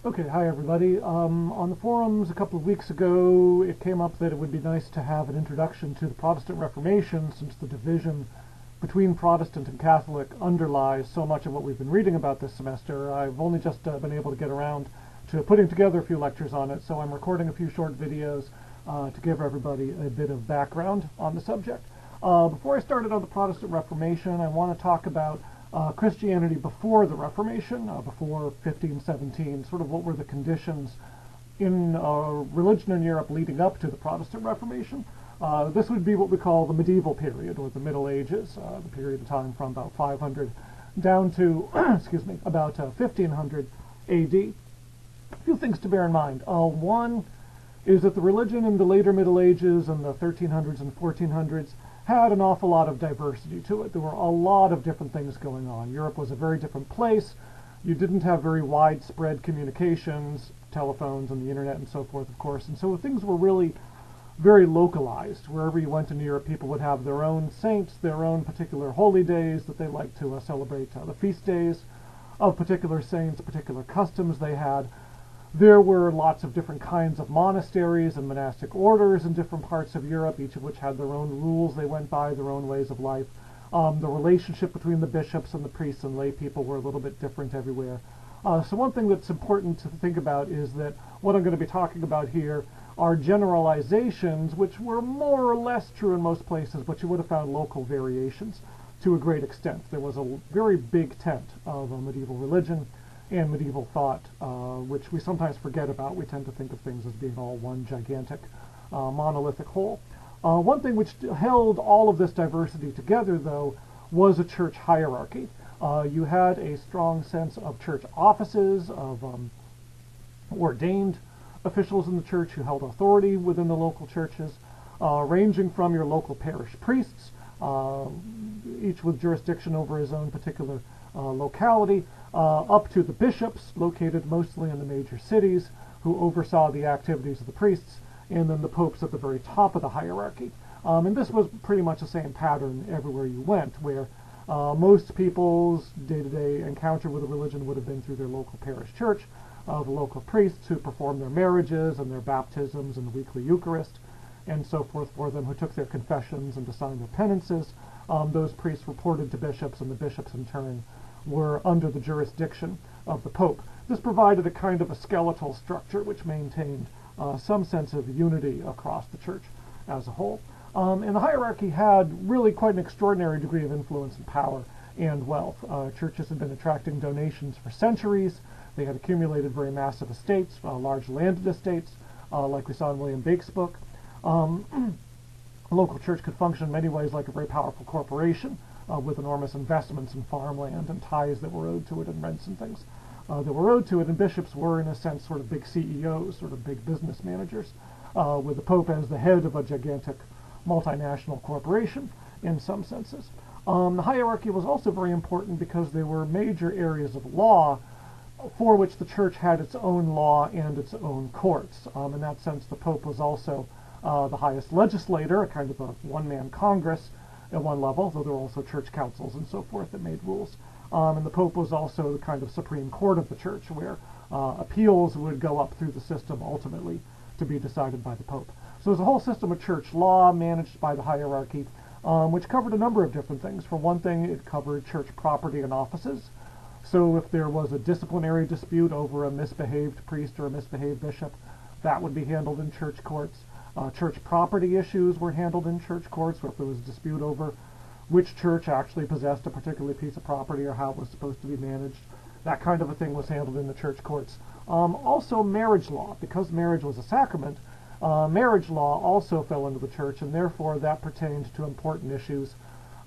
Okay, hi everybody. On the forums a couple of weeks ago, it came up that it would be nice to have an introduction to the Protestant Reformation, since the division between Protestant and Catholic underlies so much of what we've been reading about this semester. I've only just been able to get around to putting together a few lectures on it, so I'm recording a few short videos to give everybody a bit of background on the subject. Before I started on the Protestant Reformation, I want to talk about Christianity before the Reformation, before 1517, sort of what were the conditions in religion in Europe leading up to the Protestant Reformation. This would be what we call the medieval period, or the Middle Ages, the period of time from about 500 down to, excuse me, about 1500 AD. A few things to bear in mind. One is that the religion in the later Middle Ages and the 1300s and 1400s had an awful lot of diversity to it. There were a lot of different things going on. Europe was a very different place. You didn't have very widespread communications, telephones and the internet and so forth, of course, and so things were really very localized. Wherever you went in Europe, people would have their own saints, their own particular holy days that they liked to celebrate, the feast days of particular saints, particular customs they had. There were lots of different kinds of monasteries and monastic orders in different parts of Europe, each of which had their own rules they went by, their own ways of life. The relationship between the bishops and the priests and lay people were a little bit different everywhere. So one thing that's important to think about is that what I'm going to be talking about here are generalizations which were more or less true in most places, but you would have found local variations to a great extent. There was a very big tent of medieval religion and medieval thought, which we sometimes forget about. We tend to think of things as being all one gigantic monolithic whole. One thing which held all of this diversity together, though, was a church hierarchy. You had a strong sense of church offices, of ordained officials in the church who held authority within the local churches, ranging from your local parish priests, each with jurisdiction over his own particular locality, up to the bishops, located mostly in the major cities, who oversaw the activities of the priests, and then the popes at the very top of the hierarchy. And this was pretty much the same pattern everywhere you went, where most people's day-to-day encounter with the religion would have been through their local parish church, the local priests who performed their marriages and their baptisms and the weekly Eucharist, and so forth for them, who took their confessions and assigned their penances. Those priests reported to bishops, and the bishops in turn were under the jurisdiction of the Pope. This provided a kind of a skeletal structure which maintained some sense of unity across the church as a whole. And the hierarchy had really quite an extraordinary degree of influence and power and wealth. Churches had been attracting donations for centuries. They had accumulated very massive estates, large landed estates, like we saw in William Bake's book. A local church could function in many ways like a very powerful corporation, with enormous investments in farmland and tithes that were owed to it and rents and things that were owed to it. And bishops were, in a sense, sort of big CEOs, sort of big business managers, with the Pope as the head of a gigantic multinational corporation in some senses. The hierarchy was also very important because there were major areas of law for which the church had its own law and its own courts. In that sense, the Pope was also the highest legislator, a kind of a one-man Congress at one level, though there were also church councils and so forth that made rules. And the Pope was also the kind of Supreme Court of the church, where appeals would go up through the system ultimately to be decided by the Pope. So there's a whole system of church law managed by the hierarchy, which covered a number of different things. For one thing, it covered church property and offices. So if there was a disciplinary dispute over a misbehaved priest or a misbehaved bishop, that would be handled in church courts. Church property issues were handled in church courts, or if there was a dispute over which church actually possessed a particular piece of property or how it was supposed to be managed, that kind of a thing was handled in the church courts. Also marriage law, because marriage was a sacrament, marriage law also fell into the church, and therefore that pertained to important issues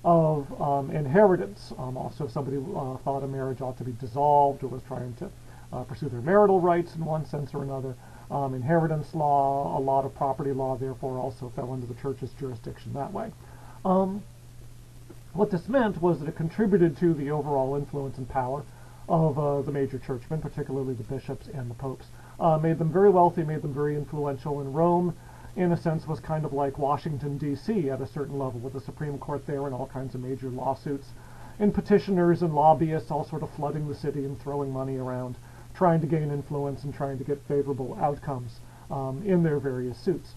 of inheritance. Also, if somebody thought a marriage ought to be dissolved or was trying to pursue their marital rights in one sense or another, inheritance law, a lot of property law, therefore also fell into the church's jurisdiction that way. What this meant was that it contributed to the overall influence and power of the major churchmen, particularly the bishops and the popes. Made them very wealthy, made them very influential. In Rome, in a sense, was kind of like Washington, D.C. at a certain level, with the Supreme Court there and all kinds of major lawsuits, and petitioners and lobbyists all sort of flooding the city and throwing money around, trying to gain influence and trying to get favorable outcomes in their various suits.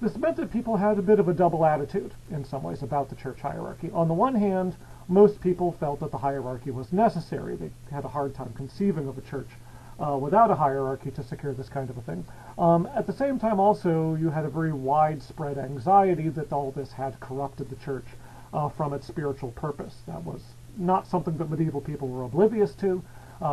This meant that people had a bit of a double attitude in some ways about the church hierarchy. On the one hand, most people felt that the hierarchy was necessary. They had a hard time conceiving of a church without a hierarchy to secure this kind of a thing. At the same time, also, you had a very widespread anxiety that all this had corrupted the church from its spiritual purpose. That was not something that medieval people were oblivious to.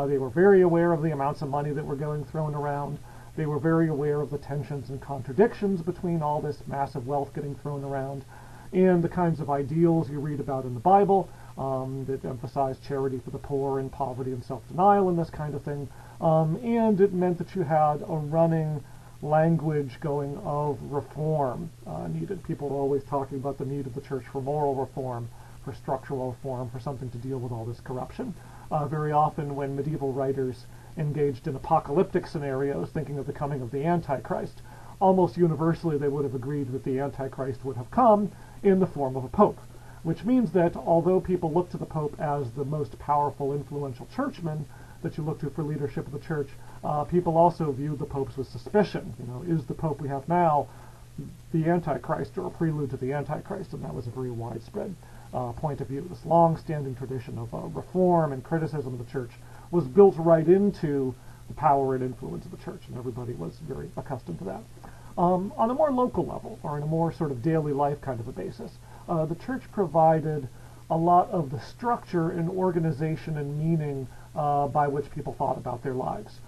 They were very aware of the amounts of money that were going thrown around. They were very aware of the tensions and contradictions between all this massive wealth getting thrown around and the kinds of ideals you read about in the Bible that emphasize charity for the poor and poverty and self-denial and this kind of thing. And it meant that you had a running language going of reform needed. People were always talking about the need of the church for moral reform, for structural reform, for something to deal with all this corruption. Very often when medieval writers engaged in apocalyptic scenarios, thinking of the coming of the Antichrist, almost universally they would have agreed that the Antichrist would have come in the form of a pope, which means that although people look to the Pope as the most powerful, influential churchman that you look to for leadership of the church, people also view the popes with suspicion. You know, is the Pope we have now the Antichrist or a prelude to the Antichrist? And that was a very widespread point of view. This long-standing tradition of reform and criticism of the church was built right into the power and influence of the church, and everybody was very accustomed to that. On a more local level, or in a more sort of daily life kind of a basis, the church provided a lot of the structure and organization and meaning by which people thought about their lives.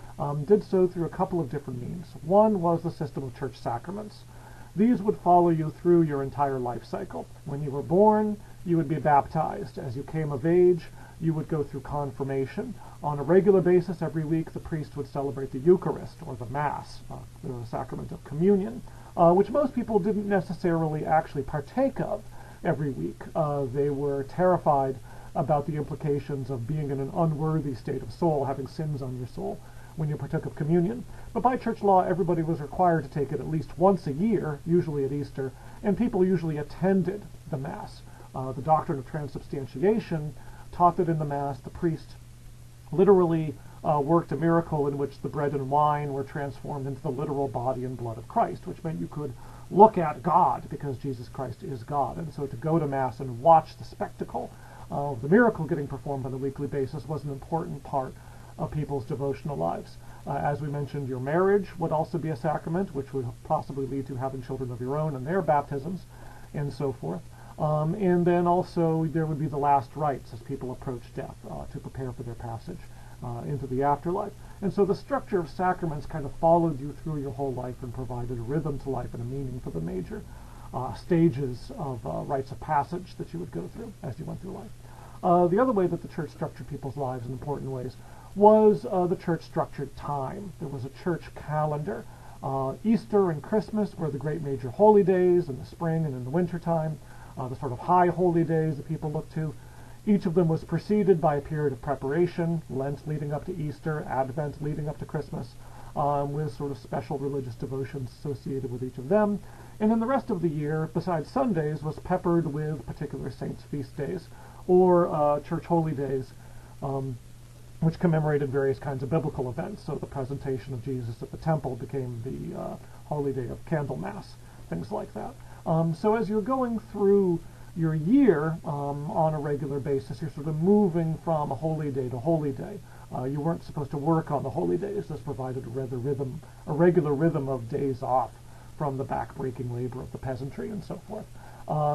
Did so through a couple of different means. One was the system of church sacraments. These would follow you through your entire life cycle. When you were born, you would be baptized. As you came of age, you would go through confirmation. On a regular basis, every week, the priest would celebrate the Eucharist, or the Mass, the sacrament of communion, which most people didn't necessarily actually partake of every week. They were terrified about the implications of being in an unworthy state of soul, having sins on your soul, when you partook of communion. But by church law, everybody was required to take it at least once a year, usually at Easter, and people usually attended the Mass. The doctrine of transubstantiation taught that in the Mass, the priest literally worked a miracle in which the bread and wine were transformed into the literal body and blood of Christ, which meant you could look at God because Jesus Christ is God. And so to go to Mass and watch the spectacle of the miracle getting performed on a weekly basis was an important part of people's devotional lives. As we mentioned, your marriage would also be a sacrament, which would possibly lead to having children of your own and their baptisms and so forth. And then also there would be the last rites as people approach death to prepare for their passage into the afterlife. And so the structure of sacraments kind of followed you through your whole life and provided a rhythm to life and a meaning for the major stages of rites of passage that you would go through as you went through life. The other way that the church structured people's lives in important ways was the church structured time. There was a church calendar. Easter and Christmas were the great major holy days in the spring and in the winter time. The sort of high holy days that people look to. Each of them was preceded by a period of preparation, Lent leading up to Easter, Advent leading up to Christmas, with sort of special religious devotions associated with each of them. And then the rest of the year, besides Sundays, was peppered with particular saints' feast days or church holy days, which commemorated various kinds of biblical events. So the presentation of Jesus at the temple became the holy day of Candlemas, things like that. So as you're going through your year on a regular basis, you're sort of moving from a holy day to holy day. You weren't supposed to work on the holy days. This provided a regular rhythm of days off from the back-breaking labor of the peasantry and so forth.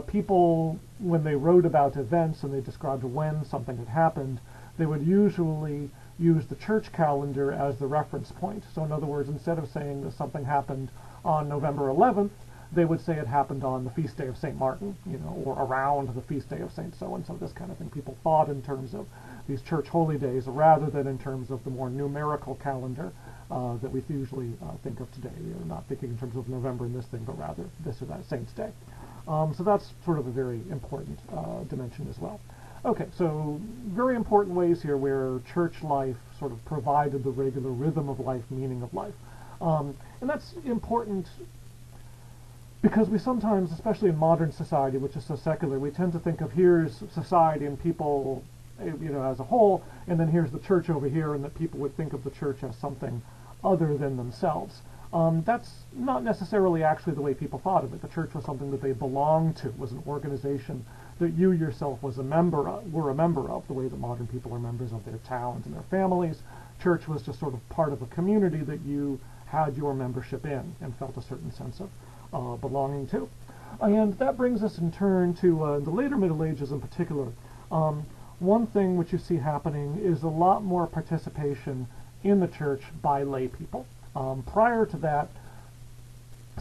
People, when they wrote about events and they described when something had happened, they would usually use the church calendar as the reference point. So in other words, instead of saying that something happened on November 11th, they would say it happened on the feast day of St. Martin, or around the feast day of St. So-and-so, this kind of thing. People thought in terms of these church holy days rather than in terms of the more numerical calendar that we usually think of today. We're not thinking in terms of November in this thing, but rather this or that Saint's Day. So that's sort of a very important dimension as well. Okay, so very important ways here where church life sort of provided the regular rhythm of life, meaning of life. And that's important because we sometimes, especially in modern society, which is so secular, we tend to think of here's society and people as a whole, and then here's the church over here, and that people would think of the church as something other than themselves. That's not necessarily actually the way people thought of it. The church was something that they belonged to, was an organization that you yourself were a member of, the way that modern people are members of their towns and their families. Church was just sort of part of a community that you had your membership in and felt a certain sense of belonging to. And that brings us in turn to the later Middle Ages in particular. One thing which you see happening is a lot more participation in the church by lay people. Prior to that,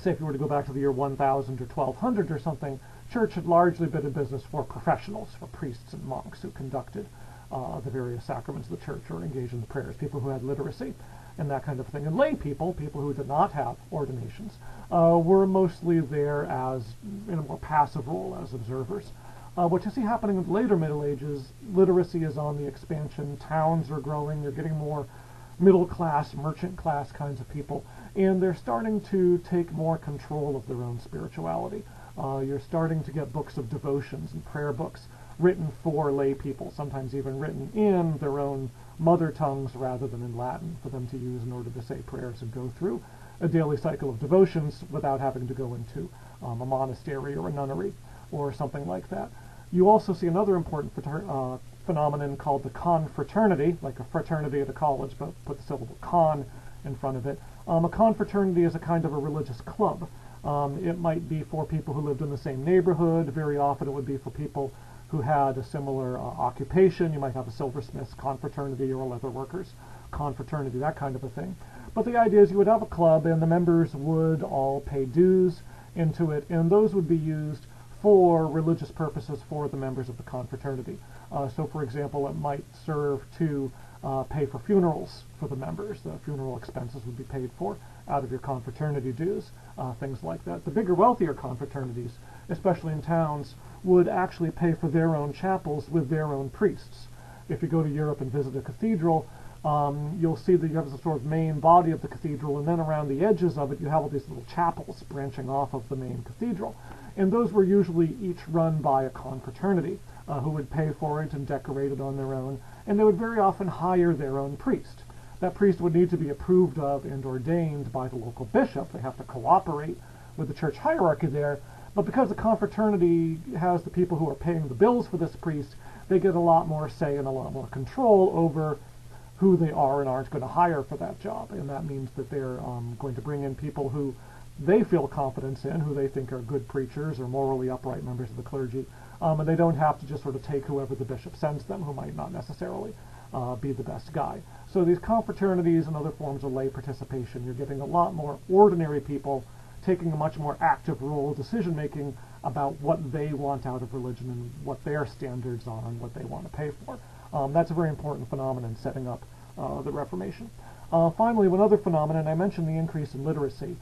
say if you were to go back to the year 1000 or 1200 or something, church had largely been a business for professionals, for priests and monks who conducted the various sacraments of the church or engaged in the prayers, people who had literacy and that kind of thing. And lay people, people who did not have ordinations, were mostly there as in a more passive role as observers. What you see happening in the later Middle Ages, literacy is on the expansion, towns are growing, they're getting more middle class, merchant class kinds of people, and they're starting to take more control of their own spirituality. You're starting to get books of devotions and prayer books written for lay people, sometimes even written in their own mother tongues rather than in Latin for them to use in order to say prayers and go through a daily cycle of devotions without having to go into a monastery or a nunnery or something like that. You also see another important phenomenon called the confraternity, like a fraternity at a college, but put the syllable con in front of it. A confraternity is a kind of a religious club. It might be for people who lived in the same neighborhood. Very often it would be for people who had a similar occupation. You might have a silversmith's confraternity or a leather workers confraternity, that kind of a thing. But the idea is you would have a club and the members would all pay dues into it, and those would be used for religious purposes for the members of the confraternity. So for example, it might serve to pay for funerals for the members. The funeral expenses would be paid for out of your confraternity dues, things like that. The bigger, wealthier confraternities, especially in towns, would actually pay for their own chapels with their own priests. If you go to Europe and visit a cathedral, you'll see that you have the sort of main body of the cathedral, and then around the edges of it you have all these little chapels branching off of the main cathedral. And those were usually each run by a confraternity who would pay for it and decorate it on their own, and they would very often hire their own priest. That priest would need to be approved of and ordained by the local bishop. They have to cooperate with the church hierarchy there, but because the confraternity has the people who are paying the bills for this priest, they get a lot more say and a lot more control over who they are and aren't going to hire for that job. And that means that they're going to bring in people who they feel confidence in, who they think are good preachers or morally upright members of the clergy, and they don't have to just sort of take whoever the bishop sends them, who might not necessarily be the best guy. So these confraternities and other forms of lay participation, you're getting a lot more ordinary people taking a much more active role, decision-making about what they want out of religion and what their standards are and what they want to pay for. That's a very important phenomenon setting up the Reformation. Finally, one other phenomenon, I mentioned the increase in literacy.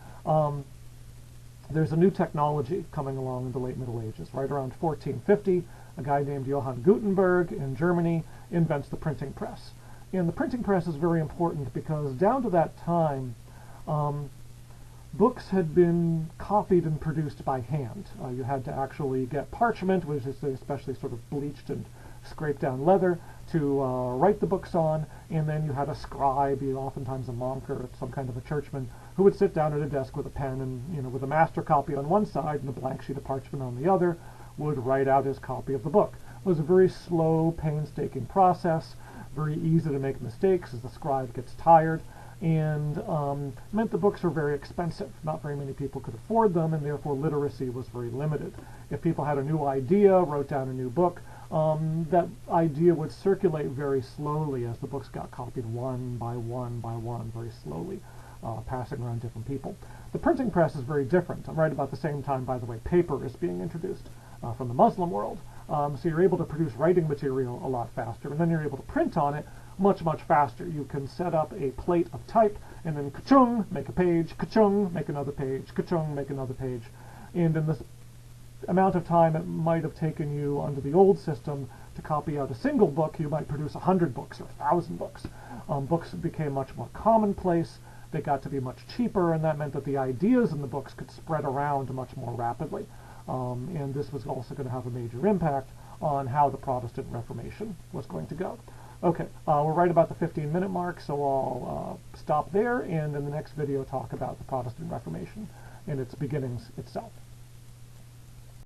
There's a new technology coming along in the late Middle Ages. Right around 1450, a guy named Johann Gutenberg in Germany invents the printing press. And the printing press is very important because down to that time, books had been copied and produced by hand. You had to actually get parchment, which is especially sort of bleached and scraped down leather, to write the books on, and then you had a scribe, oftentimes a monk or some kind of a churchman, who would sit down at a desk with a pen and, with a master copy on one side and a blank sheet of parchment on the other, would write out his copy of the book. It was a very slow, painstaking process, very easy to make mistakes as the scribe gets tired, and meant the books were very expensive. Not very many people could afford them, and therefore literacy was very limited. If people had a new idea, wrote down a new book, that idea would circulate very slowly as the books got copied one by one by one, very slowly, passing around different people. The printing press is very different. Right about the same time, by the way, paper is being introduced from the Muslim world. So you're able to produce writing material a lot faster, and then you're able to print on it much, much faster. You can set up a plate of type, and then ka-chung, make a page, ka-chung, make another page, ka-chung, make another page. And in this amount of time it might have taken you under the old system to copy out a single book, you might produce 100 books or 1,000 books. Books became much more commonplace. They got to be much cheaper, and that meant that the ideas in the books could spread around much more rapidly. And this was also going to have a major impact on how the Protestant Reformation was going to go. Okay, we're right about the 15-minute mark, so I'll stop there, and in the next video talk about the Protestant Reformation and its beginnings itself.